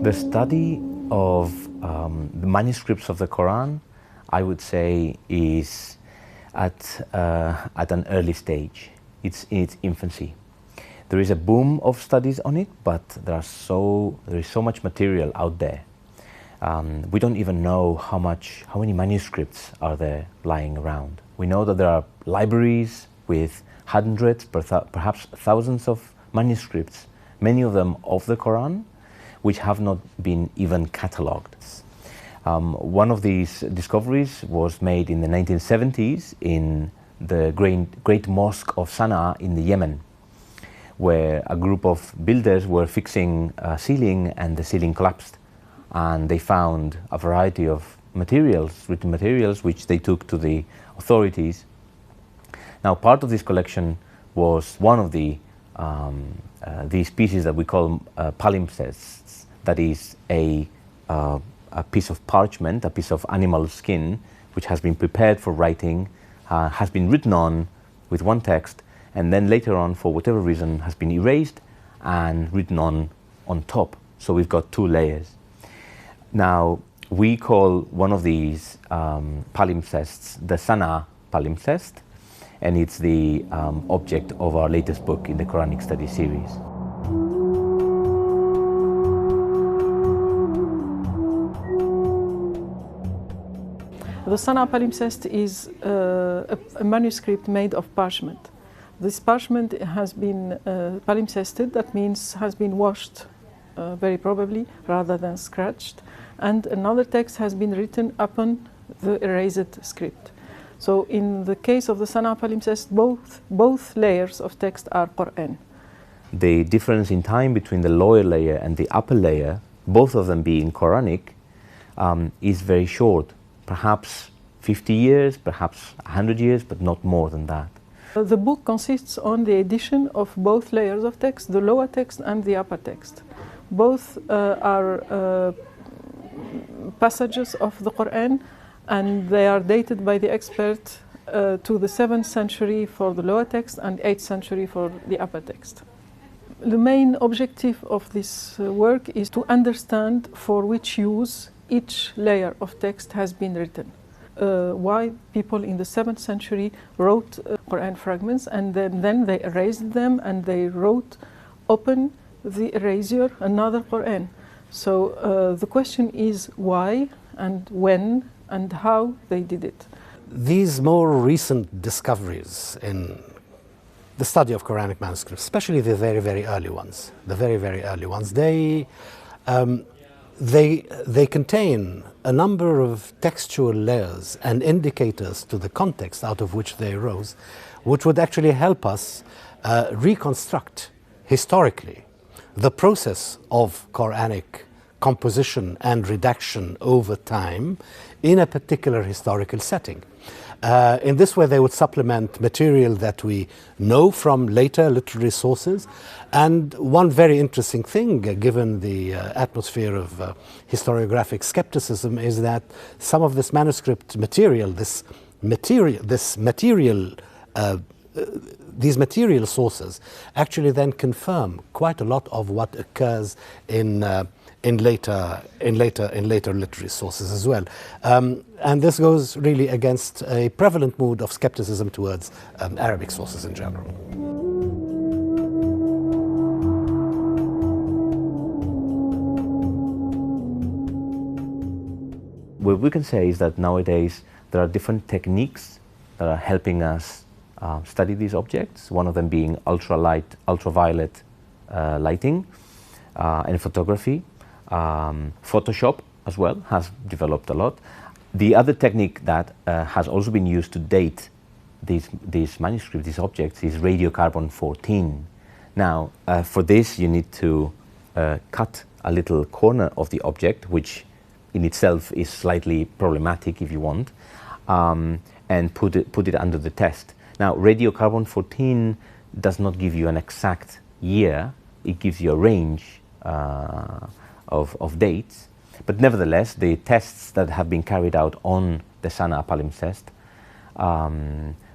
The study of the manuscripts of the Quran, I would say, is at an early stage. It's in its infancy. There is a boom of studies on it, but there is so much material out there. We don't even know how many manuscripts are there lying around. We know that there are libraries with hundreds, perhaps thousands of manuscripts, many of them of the Quran, which have not been even catalogued. One of these discoveries was made in the 1970s in the Great Mosque of Sana'a in the Yemen, where a group of builders were fixing a ceiling and the ceiling collapsed, and they found a variety of materials, written materials, which they took to the authorities. Now, part of this collection was one of these pieces that we call palimpsests. That is a piece of parchment, a piece of animal skin, which has been prepared for writing, has been written on with one text, and then later on, for whatever reason, has been erased and written on top. So we've got two layers. Now, we call one of these palimpsests the Sana'a palimpsest, and it's the object of our latest book in the Quranic study series. The Sana'a palimpsest is a manuscript made of parchment. This parchment has been palimpsested, that means has been washed, very probably, rather than scratched, and another text has been written upon the erased script. So in the case of the Sana'a palimpsest, both layers of text are Qur'an. The difference in time between the lower layer and the upper layer, both of them being Quranic, is very short. Perhaps 50 years, perhaps 100 years, but not more than that. The book consists on the addition of both layers of text, the lower text and the upper text. Both are passages of the Qur'an, and they are dated by the expert to the 7th century for the lower text and 8th century for the upper text. The main objective of this work is to understand for which use each layer of text has been written. Why people in the 7th century wrote Qur'an fragments, and then they erased them and they wrote upon the erasure another Qur'an. So the question is why and when and how they did it. These more recent discoveries in the study of Quranic manuscripts, especially the very, very early ones, they contain a number of textual layers and indicators to the context out of which they arose, which would actually help us reconstruct historically the process of Quranic composition and redaction over time in a particular historical setting. In this way, they would supplement material that we know from later literary sources. And one very interesting thing, given the atmosphere of historiographic skepticism, is that some of this manuscript material, these material sources, actually then confirm quite a lot of what occurs in later literary sources as well. And this goes really against a prevalent mood of skepticism towards Arabic sources in general. What we can say is that nowadays there are different techniques that are helping us study these objects, one of them being ultraviolet lighting and photography. Photoshop as well has developed a lot. The other technique that has also been used to date these manuscripts, these objects, is radiocarbon 14. Now, for this you need to cut a little corner of the object, which in itself is slightly problematic if you want. and put it under the test. Now, radiocarbon 14 does not give you an exact year, it gives you a range of dates, but nevertheless, the tests that have been carried out on the Sana'a Palimpsest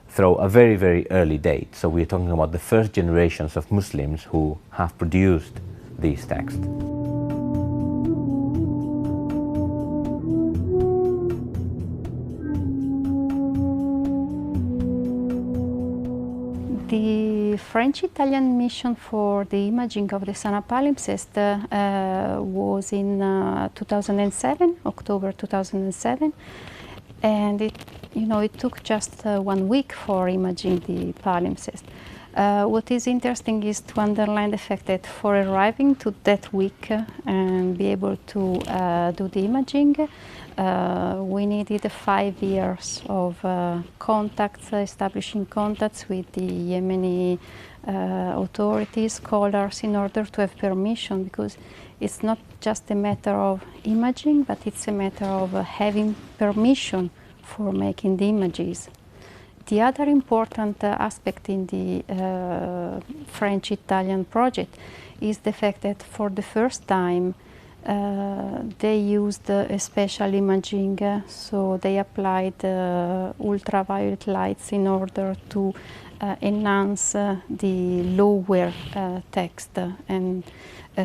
throw a very, very early date. So we're talking about the first generations of Muslims who have produced these texts. The French-Italian mission for the imaging of the Sana'a Palimpsest was in 2007, October 2007, and it took just 1 week for imaging the palimpsest. What is interesting is to underline the fact that for arriving to that week and be able to do the imaging, we needed 5 years of contacts, establishing contacts with the Yemeni authorities, scholars, in order to have permission, because it's not just a matter of imaging, but it's a matter of having permission for making the images. The other important aspect in the French-Italian project is the fact that for the first time they used a special imaging, so they applied ultraviolet lights in order to enhance the lower text and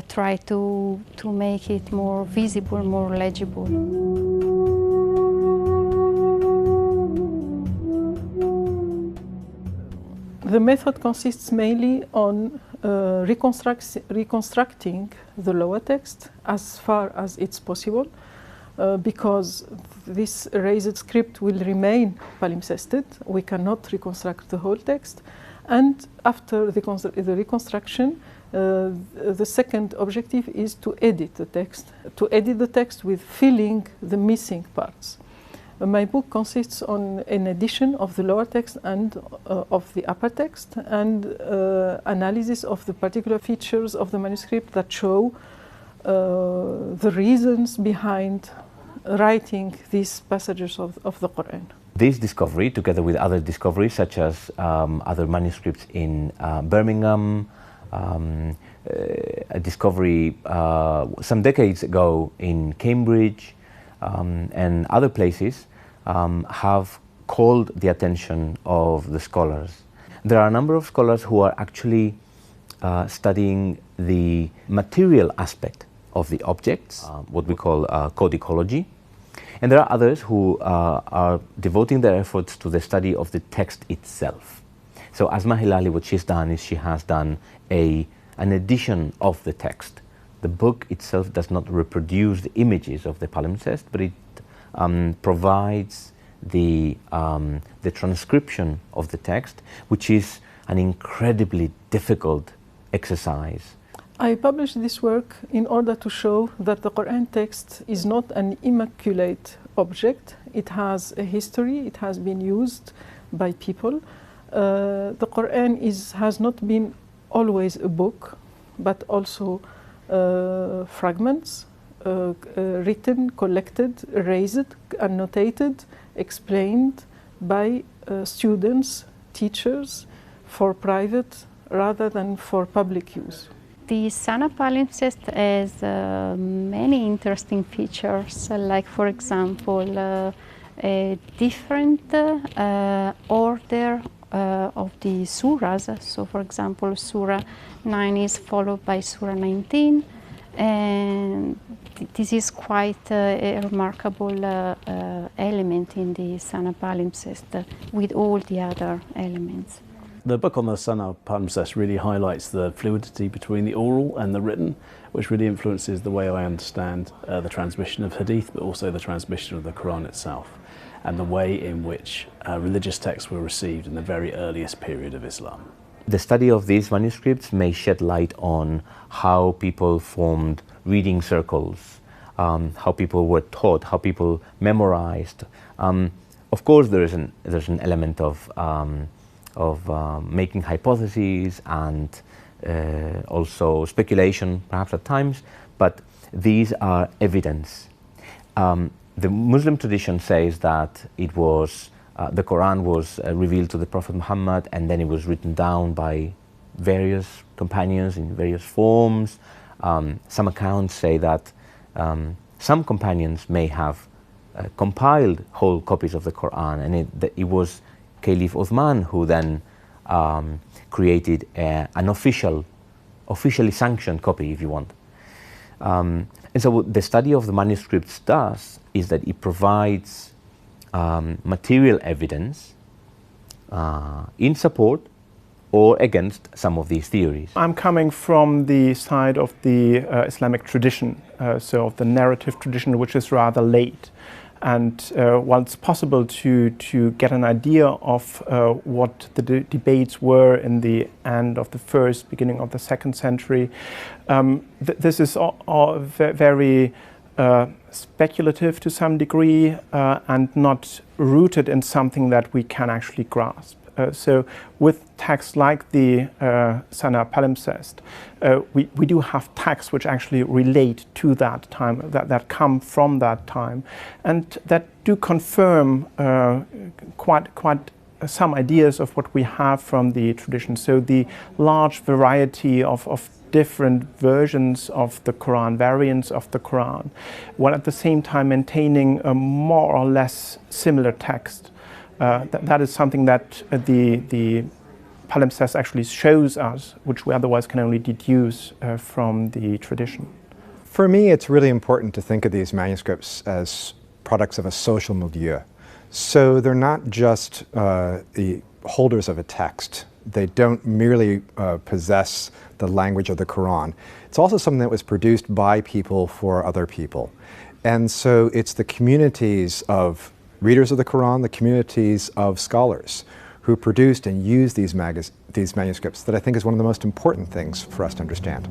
try to make it more visible, more legible. The method consists mainly on reconstructing the lower text as far as it's possible, because this erased script will remain palimpsested. We cannot reconstruct the whole text. And after the reconstruction, the second objective is to edit the text with filling the missing parts. My book consists on an edition of the lower text and of the upper text, and analysis of the particular features of the manuscript that show the reasons behind writing these passages of the Qur'an. This discovery, together with other discoveries such as other manuscripts in Birmingham, a discovery some decades ago in Cambridge, and other places, have called the attention of the scholars. There are a number of scholars who are actually studying the material aspect of the objects, what we call codicology. And there are others who are devoting their efforts to the study of the text itself. So Asma Hilali, what she's done is she has done an edition of the text. The book itself does not reproduce the images of the palimpsest, but it provides the transcription of the text, which is an incredibly difficult exercise. I published this work in order to show that the Qur'an text is not an immaculate object. It has a history, it has been used by people. The Qur'an has not been always a book, but also fragments, written, collected, erased, annotated, explained by students, teachers, for private rather than for public use. The Sana'a Palimpsest has many interesting features, like, for example, a different order of the surahs. So, for example, Surah 9 is followed by Surah 19, and this is quite a remarkable element in the Sana'a Palimpsest with all the other elements. The book on the Sana'a Palimpsest really highlights the fluidity between the oral and the written, which really influences the way I understand the transmission of Hadith, but also the transmission of the Qur'an itself, and the way in which religious texts were received in the very earliest period of Islam. The study of these manuscripts may shed light on how people formed reading circles, how people were taught, how people memorized. Of course, there's an element of making hypotheses and also speculation, perhaps at times, but these are evidence. The Muslim tradition says that it was the Quran was revealed to the Prophet Muhammad, and then it was written down by various companions in various forms. Some accounts say that some companions may have compiled whole copies of the Quran, and it was Caliph Uthman who then created an officially sanctioned copy, if you want. And so what the study of the manuscripts does is that it provides material evidence in support or against some of these theories. I'm coming from the side of the Islamic tradition, so of the narrative tradition, which is rather late. And while it's possible to get an idea of what the debates were in the end of the first, beginning of the second century, this is all very speculative to some degree and not rooted in something that we can actually grasp. So with texts like the Sana'a Palimpsest, we do have texts which actually relate to that time, that come from that time, and that do confirm quite some ideas of what we have from the tradition. So the large variety of different versions of the Quran, variants of the Quran, while at the same time maintaining a more or less similar text. That is something that the Palimpsest actually shows us, which we otherwise can only deduce from the tradition. For me, it's really important to think of these manuscripts as products of a social milieu. So they're not just the holders of a text. They don't merely possess the language of the Quran. It's also something that was produced by people for other people. And so it's the communities of readers of the Quran, the communities of scholars who produced and used these manuscripts that I think is one of the most important things for us to understand.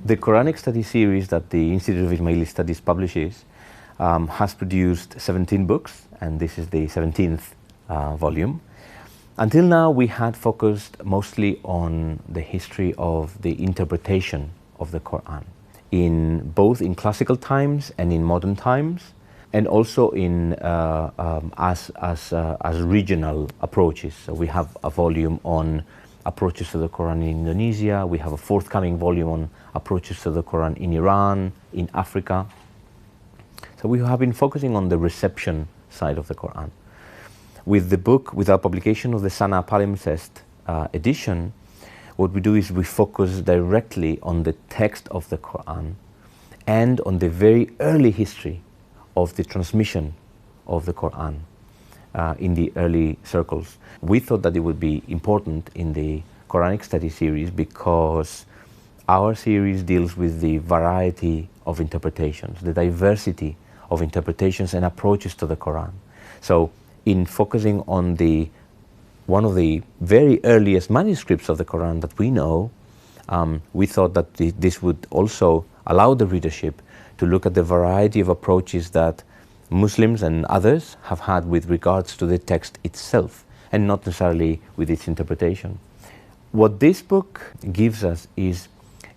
The Quranic study series that the Institute of Ismaili Studies publishes has produced 17 books, and this is the 17th volume. Until now, we had focused mostly on the history of the interpretation of the Quran, both in classical times and in modern times, and also in as regional approaches. So we have a volume on approaches to the Quran in Indonesia. We have a forthcoming volume on approaches to the Quran in Iran, in Africa. So we have been focusing on the reception side of the Quran. With the book, with our publication of the Sana'a Palimpsest edition, what we do is we focus directly on the text of the Quran and on the very early history of the transmission of the Quran in the early circles. We thought that it would be important in the Quranic study series because our series deals with the variety of interpretations, the diversity of interpretations and approaches to the Quran. So in focusing on one of the very earliest manuscripts of the Quran that we know, we thought that this would also allow the readership to look at the variety of approaches that Muslims and others have had with regards to the text itself, and not necessarily with its interpretation. What this book gives us is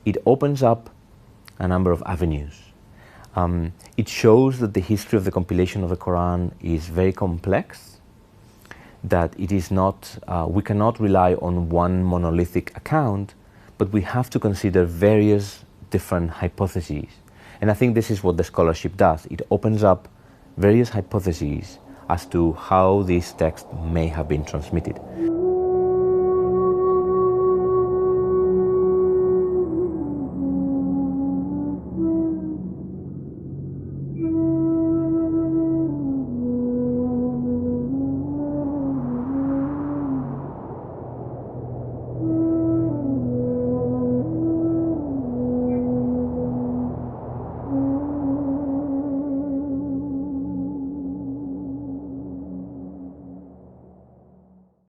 it opens up a number of avenues. It shows that the history of the compilation of the Quran is very complex, that it is not, we cannot rely on one monolithic account, but we have to consider various different hypotheses. And I think this is what the scholarship does. It opens up various hypotheses as to how this text may have been transmitted.